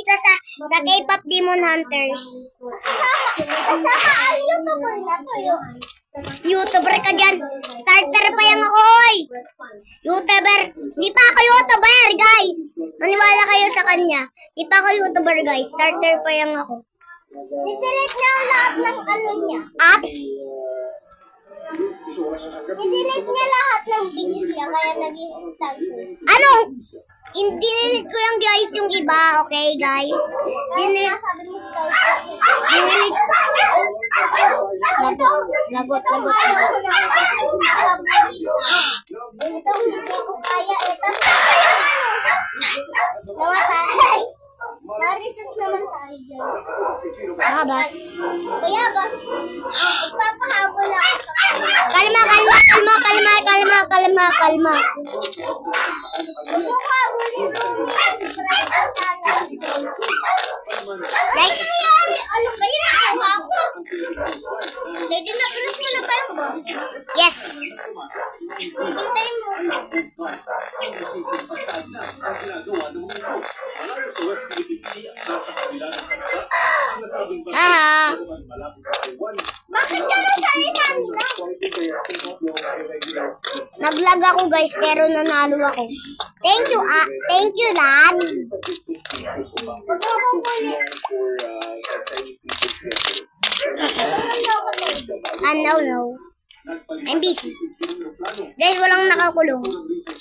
dito sa K-pop Demon Hunters. Kasama ang YouTuber na to yun. YouTuber ka dyan. Starter pa yan ako, oy. YouTuber. Di pa ako YouTuber, guys. Maniwala kayo sa kanya. Di pa ako YouTuber, guys. Starter pa yan ako. Didelete niya ang lahat ng ano niya. Apps? Didelete niya lahat ng videos niya kaya naging starter. Ano? Dinelete ko lang, guys, yung iba. Okay, guys? Dinelete. Sabi mo starter. Dinelete. Lagot. Ito hindi ko kaya. Ito nawatay. Nareset naman tayo dyan. Bas. Kuya, bas. Ipapahabol ako sa kanya. Kalma. Huwag mo habulin, Rumi. Guys. Ano ba yun? Hawa ko. Lady na Cruz mo na ba yung ba? Yes. Hintay mo. Bakit ka nagsalita nila? Naglag ako, guys, pero nanalo ako. Thank you, Lan. Huwag mo akong kulit. No. I'm busy. Guys, walang nakakulong.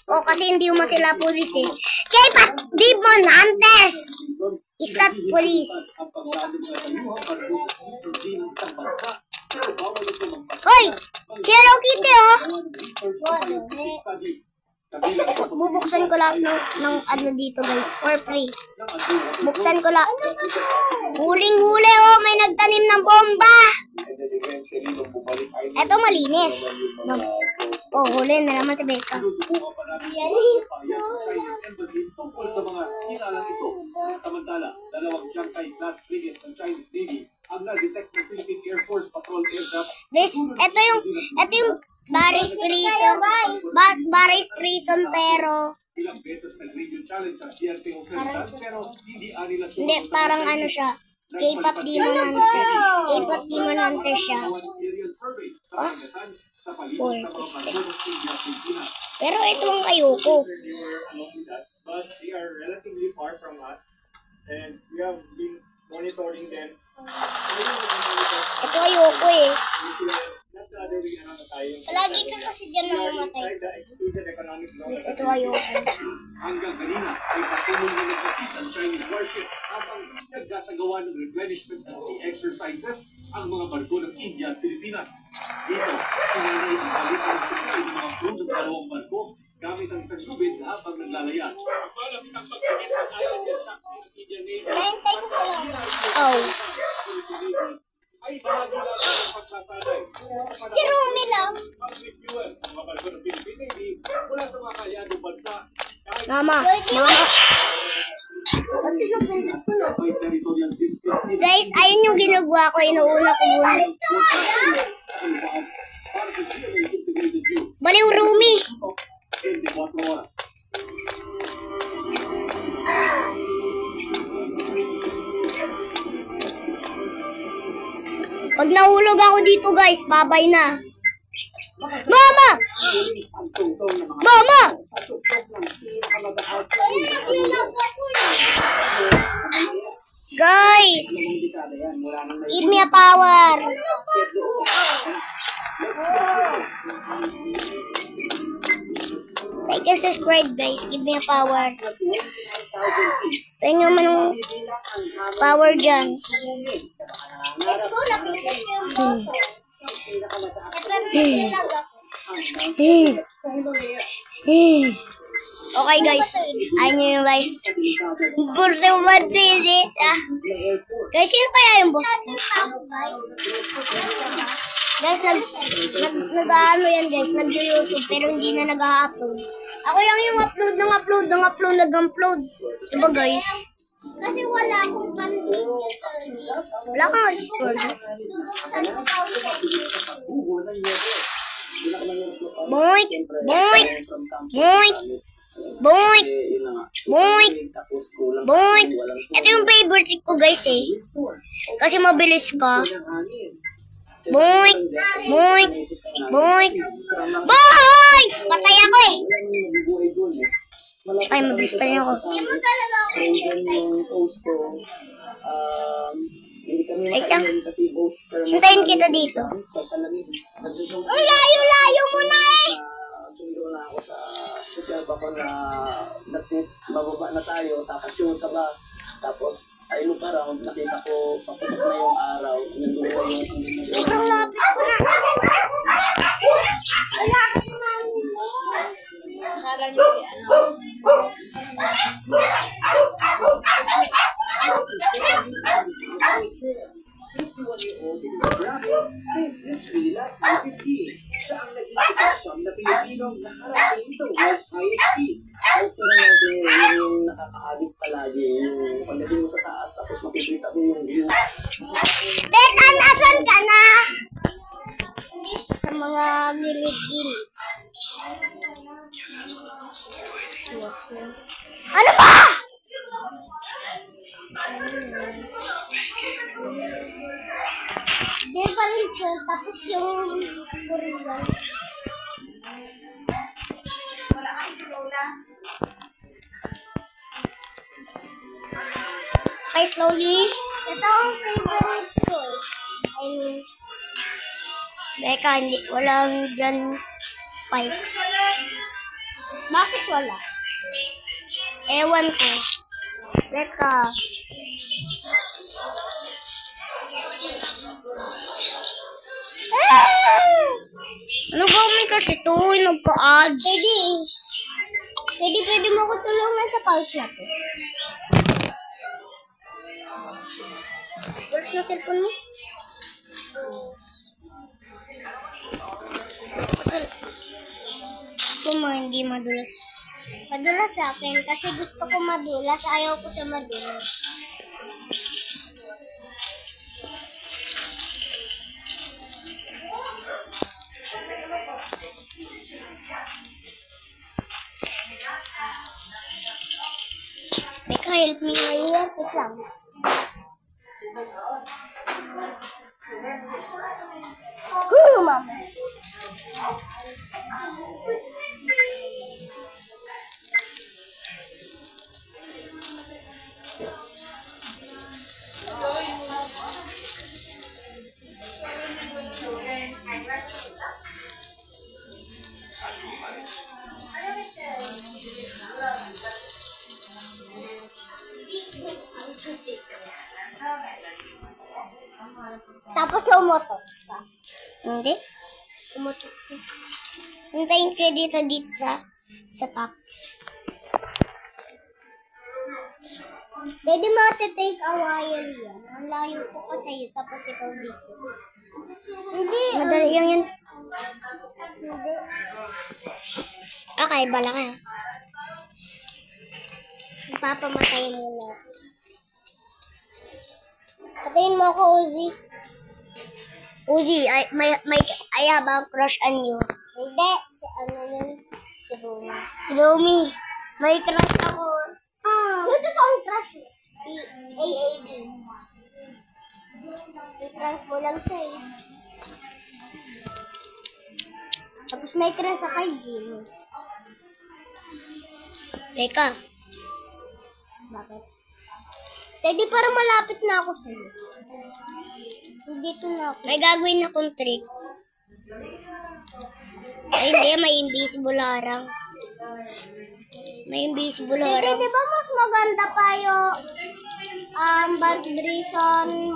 O, kasi hindi mo sila pulis eh. K-pop Demon Hunters! Is that police? Hoy! Hello Kitty, oh! Bubuksan ko lahat ng ano dito, guys, for free. Buksan ko lahat. Huling-huli, oh! May nagtanim ng bomba! Eto malinis. Oh, huli na naman si Becca. Samantala, dalawang Shanghai class frigate ng Chinese Navy ang na-detect ng Philippine Air Force patrol aircraft. Ito yung Barry's Prison. Barry's Prison, pero Ilang beses nag-radio challenge ang PRT Occidental pero hindi anila hindi, parang ano siya. K-pop Demon Hunter. K-pop Demon Hunter siya. Oh, pero ito ang ayoko. But they are relatively far from us, and we have been monitoring them. Ito ayoko eh. Palagi ka kasi dyan namamatay. Yes, ito ayoko. Hanggang kanina ay patuloy na nagkasit ang Chinese warship habang nagsasagawa ng replenishment at sea exercises ang mga barko ng India at Pilipinas. Dito, sinanay ang balitan sa mga crew ng dalawang barko gamit ang saglubid habang naglalaya. Malapit ang pagkakit ng island attack ng Indian Navy. Nahintay ko sa lang. Oh. Ay bahagi lang ng pagsasanay. Si Rumi lang. Mag-refuel ang mga barko ng Philippine Navy mula sa mga kalyadong bansa. Mama. Guys, ayun yung ginagawa ko. Inuuna ko muna. Baliw, Rumi. Pag nahulog ako dito, guys, babay na. Mama! Mama! Guys! Give me a power! Like and subscribe, guys. Give me a power. Tingnan mo ng power dyan. Let's go na pinag Okay, guys. Ayun nyo yung guys. Burdo matilit. Guys, sino kaya yung boss? Guys, nag-ano yan, guys. Nag-YouTube, pero hindi na nag-upload. Ako yung nag-upload. Diba, guys? Kasi wala akong pansin. Wala kang Discord. Boink! Boink! Boink! Boink! Boink! Boink! Ito yung favorite favorite trick ko guys eh. Kasi mabilis ka. Boink! Boink! Boink! Boink! Patay ako eh. Ay, mabilis pa rin ako. Wait lang. Hintayin kita dito. Ang layo-layo mo na eh. Sundo na ako sa social pa ko na that's it, bababa na tayo, tapos shoot ka ba? Tapos, I look around, nakita ko, paputok na yung araw, nandun ko yung Sobrang lapit ko na. Akala niyo si ano? This really last 50. Siya ang naging sitwasyon na Pilipinong nakarating sa world's highest peak. Kahit sila natin yung nakaka-addict palagi, yung pagdating mo sa taas, tapos makikita mo yung view. Bekan, asan ka na? Sa mga gilid-gilid. Ano ba? Di ba rin ko, tapos yung gorilla. Wala kayo si Lola. Okay, slowly. Ito ang favorite ko. Beka, hindi, walang dyan spikes. Bakit wala? Ewan ko. Beka. Ano gawin kasi ito? Nagka-ads. Pwede mo ko tulungan sa pulse ko. Where's na cellphone mo? Kung hindi madulas. Madulas sa akin kasi gusto ko madulas. Ayaw ko siya madulas. Teka, help me ngayon. Wait lang. Mama. Tapos umutot ka. Hindi? Umutot ka. Hintayin kayo dito sa top. Daddy, matitake a while yan. Ang layo ko pa sa'yo, tapos ikaw dito. Hindi. Madali lang yan. Hindi. Okay, bala ka. Ipapamatayin mo na. Patayin mo ako, Uzi. Uzi, I have a crush on you. Hindi, si ano yun? Si Romy. Romy, may crush ako. Sino to ang crush mo? Si AAB. May crush mo lang siya eh. Tapos may crush sa kay Jimmy. Teka. Bakit? Daddy, parang malapit na ako sa'yo. Dito na ako. May gagawin akong trick. Ay, hindi. May invisible harang. May invisible harang. Daddy, di ba mas maganda pa yung Buzz Brison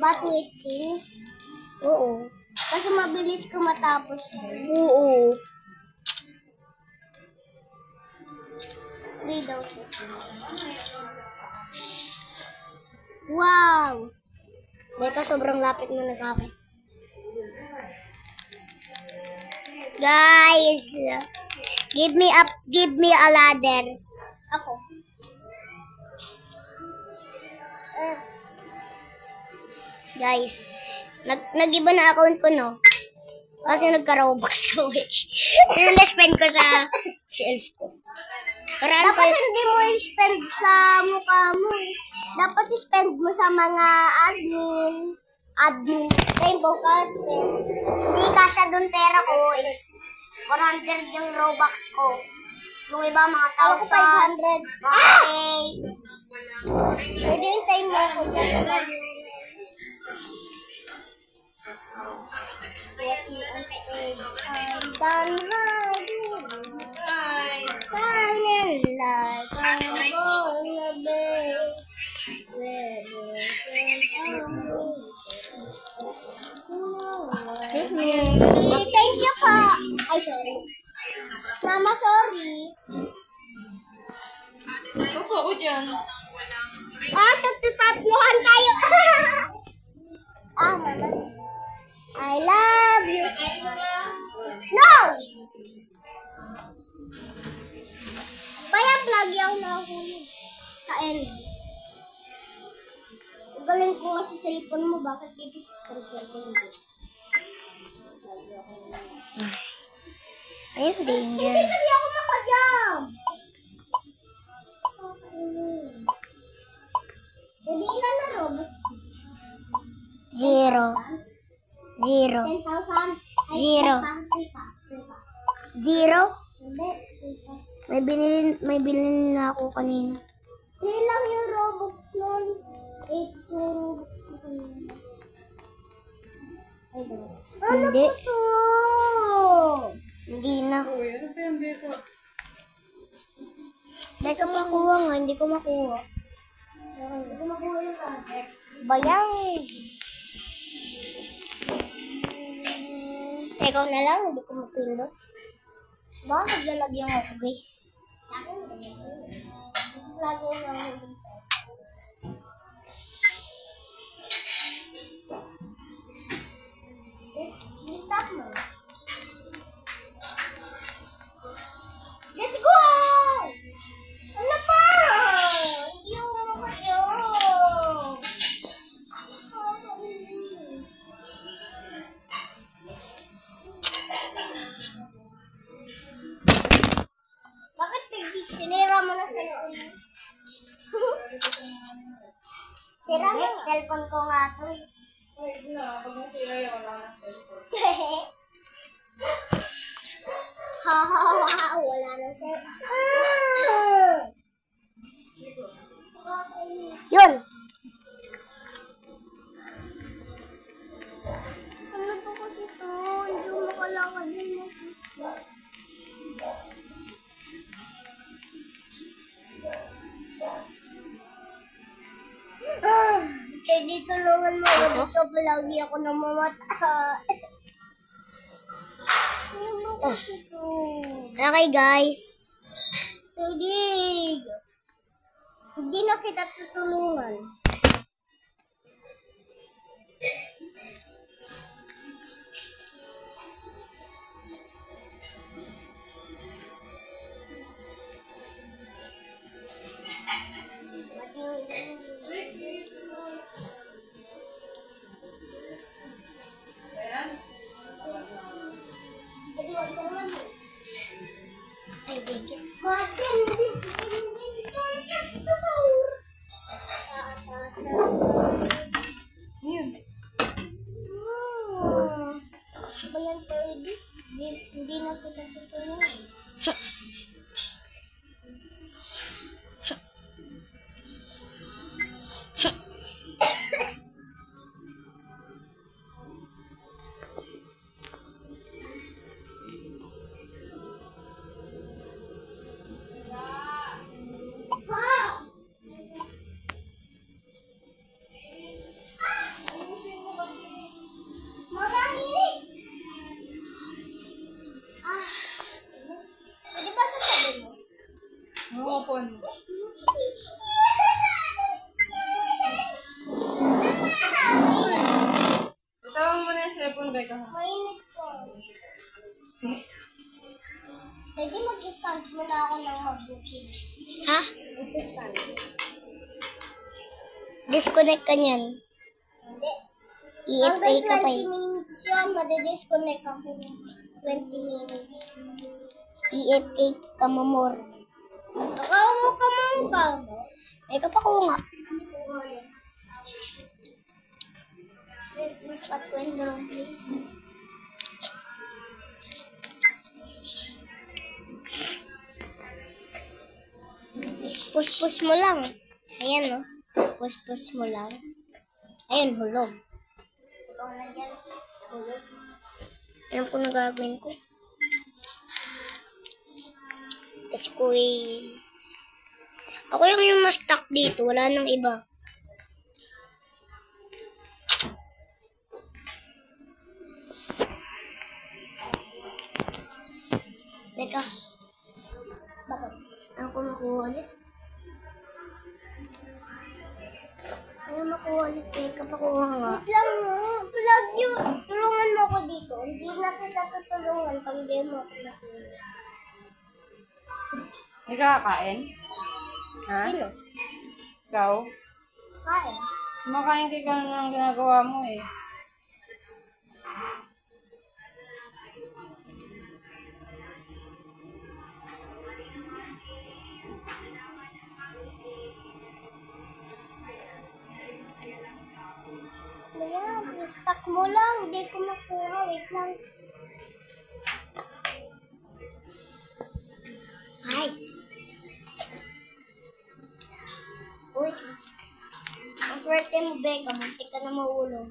Batwit Kings? Oo. Kasi mabilis ka matapos. Oo. 3 daw siya. Wow! Beka, sobrang lapit mo na sa akin. Guys! Give me a ladder. Ako. Guys, nag-iba na account ko, no? Kasi nagka-Robux ko, which na-spend ko sa self ko. Dapat hindi mo i-spend sa mukha mo. dapat i-spend mo sa mga admin, rainbow card spend. Hindi kasya dun pera ko eh. 400 yung Robux ko. Yung iba mga tao ko 500. Okay. Pwede yung time mo ko. I'm done hiding. Silent like I'm on a bed. Yes, ma'am. Thank you po. Ay, sorry. Mama, sorry. Opo, ako dyan. Tatapluhan tayo. Mama. I love you. No! Kaya vlog yaw na ako sa end. Galing ko nga sa cellphone mo, bakit dito sa cellphone mo? Ayun, danger. Hindi kasi ako makajam. Hindi ilan na Robux? 0. 0. 0. 0? May binili na ako kanina. Ilang yung Robux nun? 8 Robux. Hindi. Hindi na. Hindi ko makuha nga. Hindi ko makuha. Bayang. Ikaw na lang. Hindi ko mapindot. Baka naglalagyan ako guys. Lagyan ako guys. Stop mo. Let's go! Ano pa? Yung kayo. Bakit sinira mo na cellphone mo? Sira mo? Cellphone ko nga to eh. Wait na, pag masira yung wala na cellphone. Wala na cellphone. Yun. Ano to kasi to? Hindi mo makalakad yun. Pwede tulungan mo. Dito palagi ako namamata. Okay guys. Pwede. Hindi na kita tutulungan. Hindi na kita tutulungan. Open. Itawang mo na yung cellphone, Becca. Mainit ko. Pwede mag-stand muna ako ng mag-booking. Ha? Mag-stand. Disconnect ka niyan. Hindi. EFA ka pa eh. 20 minutes yun, madidisconnect ako. 20 minutes. EFA ka mamor. Baka mo ka mo. Ay, kapakuha nga. Push-push mo lang. Ayan, no? Push-push mo lang. Ayun, hulog. Ayan po na gagawin ko. Tapos ko ako yung na-stuck dito. Wala nang iba. Teka. Bakit? Ako makuha ulit. Ayaw makuha ulit. Teka, pakuha nga. Wait lang mo. Plug yun. Tulungan mo ako dito. Hindi na kita tutulungan pag hindi mo ako nakuha. Hindi ka kakain? Ha? Sino? Ikaw? Kain. Kumakain ka ng ginagawa mo eh. Ayan, stuck mo lang. Hindi ko makuha. Wait lang. Ay. Uy. Maswerte mo, Becca. Muntik ka na mahulog.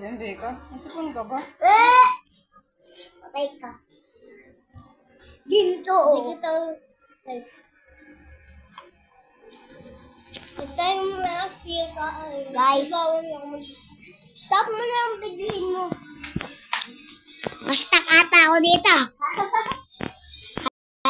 Yan, Beka. Nasipon ka ba? Eh! Patay ka. Ginto, oh. Hindi kita... Guys, stop mo na ang videoin mo. Basta kata ako dito.